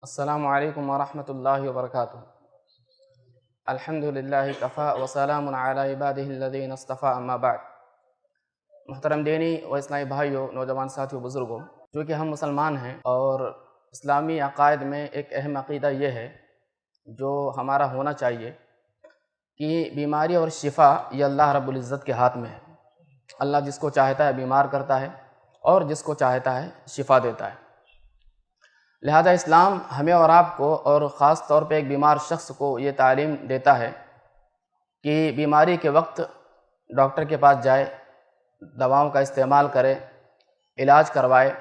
السلام علیکم ورحمۃ اللہ وبرکاتہ۔ الحمدللہ کفا وسلام علی عبادہ الذین اصطفیٰ، اما بعد۔ محترم دینی و اسلامی بھائیوں، نوجوان ساتھیوں، بزرگوں، چونکہ ہم مسلمان ہیں اور اسلامی عقائد میں ایک اہم عقیدہ یہ ہے جو ہمارا ہونا چاہیے کہ بیماری اور شفا یہ اللہ رب العزت کے ہاتھ میں ہے۔ اللہ جس کو چاہتا ہے بیمار کرتا ہے اور جس کو چاہتا ہے شفا دیتا ہے۔ لہذا اسلام ہمیں اور آپ کو، اور خاص طور پہ ایک بیمار شخص کو، یہ تعلیم دیتا ہے کہ بیماری کے وقت ڈاکٹر کے پاس جائے، دواؤں کا استعمال کرے، علاج کروائے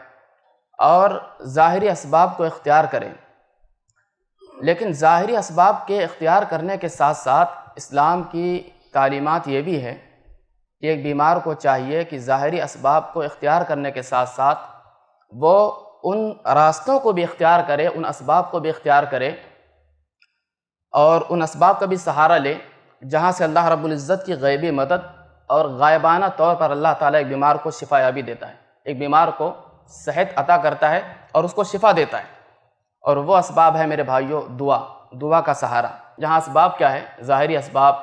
اور ظاہری اسباب کو اختیار کرے۔ لیکن ظاہری اسباب کے اختیار کرنے کے ساتھ ساتھ اسلام کی تعلیمات یہ بھی ہے کہ ایک بیمار کو چاہیے کہ ظاہری اسباب کو اختیار کرنے کے ساتھ ساتھ وہ ان راستوں کو بھی اختیار کرے، ان اسباب کو بھی اختیار کرے اور ان اسباب کا بھی سہارا لے جہاں سے اللہ رب العزت کی غیبی مدد اور غائبانہ طور پر اللہ تعالیٰ ایک بیمار کو شفا یابی دیتا ہے، ایک بیمار کو صحت عطا کرتا ہے اور اس کو شفا دیتا ہے۔ اور وہ اسباب ہے میرے بھائیوں دعا کا سہارا۔ جہاں اسباب کیا ہے؟ ظاہری اسباب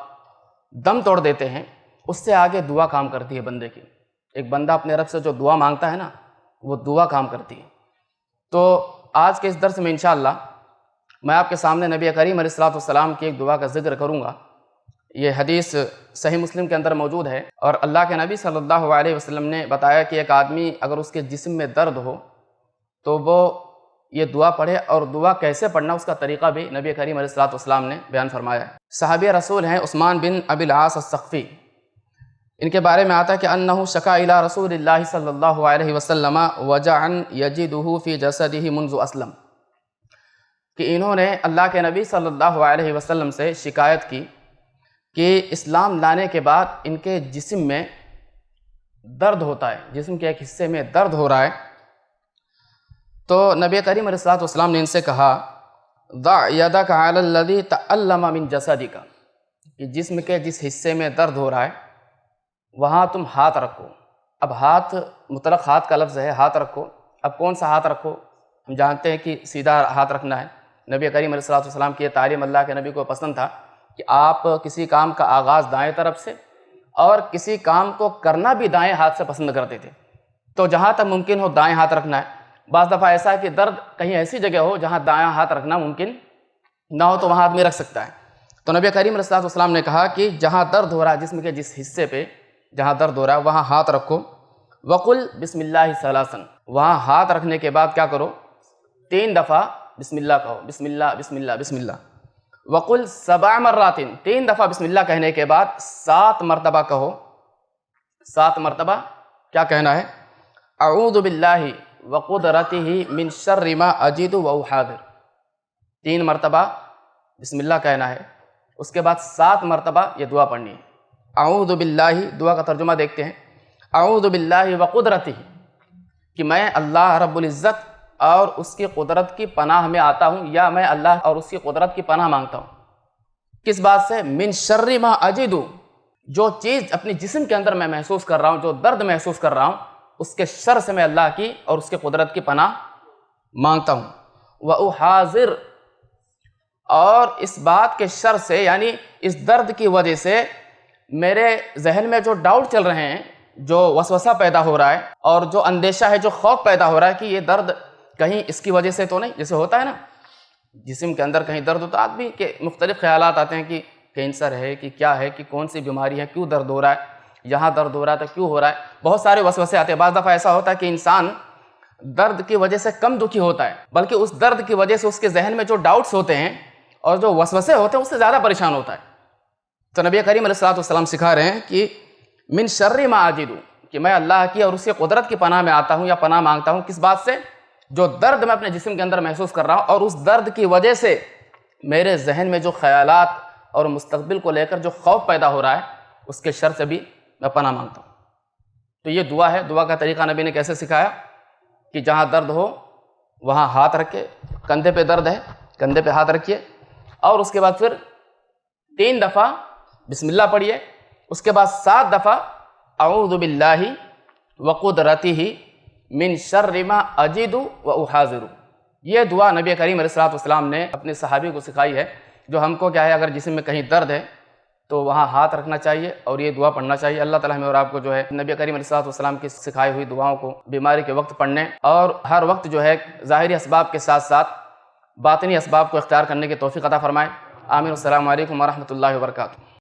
دم توڑ دیتے ہیں، اس سے آگے دعا کام کرتی ہے بندے کی۔ ایک بندہ اپنے رب سے جو دعا مانگتا ہے نا، وہ دعا کام کرتی ہے۔ تو آج کے اس درس میں انشاءاللہ میں آپ کے سامنے نبی کریم علیہ الصلوۃ والسلام کی ایک دعا کا ذکر کروں گا۔ یہ حدیث صحیح مسلم کے اندر موجود ہے، اور اللہ کے نبی صلی اللہ علیہ وسلم نے بتایا کہ ایک آدمی اگر اس کے جسم میں درد ہو تو وہ یہ دعا پڑھے، اور دعا کیسے پڑھنا اس کا طریقہ بھی نبی کریم علیہ الصلوۃ والسلام نے بیان فرمایا ہے۔ صحابی رسول ہیں عثمان بن ابی العاص الثقفی، ان کے بارے میں آتا ہے کہ انہ شکا الی رسول اللہ صلی اللہ علیہ وسلم وجعا یجدہ فی جسدہ منذ اسلم، کہ انہوں نے اللہ کے نبی صلی اللہ علیہ وسلم سے شکایت کی کہ اسلام لانے کے بعد ان کے جسم میں درد ہوتا ہے، جسم کے ایک حصے میں درد ہو رہا ہے۔ تو نبی کریم علیہ الصلوۃ والسلام نے ان سے کہا ضع یدک علی الذی تألم من جسدک، کہ جسم کے جس حصے میں درد ہو رہا ہے وہاں تم ہاتھ رکھو۔ اب ہاتھ مطلق ہاتھ کا لفظ ہے، ہاتھ رکھو۔ اب کون سا ہاتھ رکھو؟ ہم جانتے ہیں کہ سیدھا ہاتھ رکھنا ہے۔ نبی کریم علیہ الصلوۃ والسلام کی یہ تعلیم اللہ کے نبی کو پسند تھا کہ آپ کسی کام کا آغاز دائیں طرف سے اور کسی کام کو کرنا بھی دائیں ہاتھ سے پسند کرتے تھے۔ تو جہاں تک ممکن ہو دائیں ہاتھ رکھنا ہے۔ بعض دفعہ ایسا ہے کہ درد کہیں ایسی جگہ ہو جہاں دائیں ہاتھ رکھنا ممکن نہ ہو تو وہاں آدمی رکھ سکتا ہے۔ تو نبی کریم علیہ الصلوۃ والسلام نے کہا کہ جہاں درد ہو رہا ہے، جسم کے جس حصے پہ جہاں درد ہو رہا ہے وہاں ہاتھ رکھو۔ وقل بسم اللہ ثلاثا، وہاں ہاتھ رکھنے کے بعد کیا کرو؟ 3 دفعہ بسم اللہ کہو، بسم اللہ بسم اللہ بسم اللہ۔ وقل 7 مرات، 3 دفعہ بسم اللہ کہنے کے بعد 7 مرتبہ کہو۔ 7 مرتبہ کیا کہنا ہے؟ اعوذ باللہ وقدرتہ من شر ما اجد واحاذر، 3 مرتبہ بسم اللہ کہنا ہے، اس کے بعد 7 مرتبہ یہ دعا پڑھنی ہے۔ اعوذ باللہ، دعا کا ترجمہ دیکھتے ہیں۔ اعوذ باللہ وقدرتہ، کہ میں اللہ رب العزت اور اس کی قدرت کی پناہ میں آتا ہوں، یا میں اللہ اور اس کی قدرت کی پناہ مانگتا ہوں۔ کس بات سے؟ من شر ما اجد، جو چیز اپنے جسم کے اندر میں محسوس کر رہا ہوں، جو درد محسوس کر رہا ہوں، اس کے شر سے میں اللہ کی اور اس کے قدرت کی پناہ مانگتا ہوں۔ واحاذر، اور اس بات کے شر سے، یعنی اس درد کی وجہ سے میرے ذہن میں جو ڈاؤٹ چل رہے ہیں، جو وسوسہ پیدا ہو رہا ہے اور جو اندیشہ ہے، جو خوف پیدا ہو رہا ہے کہ یہ درد کہیں اس کی وجہ سے تو نہیں، جیسے ہوتا ہے نا جسم کے اندر کہیں درد ہوتا ہے، آدمی کے مختلف خیالات آتے ہیں کہ کینسر ہے کہ کیا ہے، کہ کون سی بیماری ہے، کیوں درد ہو رہا ہے، یہاں درد ہو رہا ہے تو کیوں ہو رہا ہے، بہت سارے وسوسے آتے ہیں۔ بعض دفعہ ایسا ہوتا ہے کہ انسان درد کی وجہ سے کم دکھی ہوتا ہے، بلکہ اس درد کی وجہ سے اس کے ذہن میں جو ڈاؤٹس ہوتے ہیں اور جو وسوسے ہوتے ہیں اس سے زیادہ پریشان ہوتا ہے۔ تو نبی کریم علیہ الصلوۃ والسلام سکھا رہے ہیں کہ من شر ما اجد، کہ میں اللہ کی اور اس کی قدرت کی پناہ میں آتا ہوں یا پناہ مانگتا ہوں۔ کس بات سے؟ جو درد میں اپنے جسم کے اندر محسوس کر رہا ہوں، اور اس درد کی وجہ سے میرے ذہن میں جو خیالات اور مستقبل کو لے کر جو خوف پیدا ہو رہا ہے، اس کے شر سے بھی میں پناہ مانگتا ہوں۔ تو یہ دعا ہے۔ دعا کا طریقہ نبی نے کیسے سکھایا کہ جہاں درد ہو وہاں ہاتھ رکھے، کندھے پہ درد ہے کندھے پہ ہاتھ رکھیے، اور اس کے بعد پھر 3 دفعہ بسم اللہ پڑھیے، اس کے بعد 7 دفعہ اعوذ باللہ وقدرتہ من شر ما اجد واحاذر، یہ دعا نبی کریم علیہ الصلوۃ والسلام نے اپنے صحابی کو سکھائی ہے، جو ہم کو کیا ہے اگر جسم میں کہیں درد ہے تو وہاں ہاتھ رکھنا چاہیے اور یہ دعا پڑھنا چاہیے۔ اللہ تعالیٰ ہمیں اور آپ کو جو ہے نبی کریم علیہ الصلوۃ والسلام کی سکھائی ہوئی دعاؤں کو بیماری کے وقت پڑھنے اور ہر وقت جو ہے ظاہری اسباب کے ساتھ ساتھ باطنی اسباب کو اختیار کرنے کی توفیق عطا فرمائے۔ آمین۔ السلام علیکم ورحمۃ اللہ وبرکاتہ۔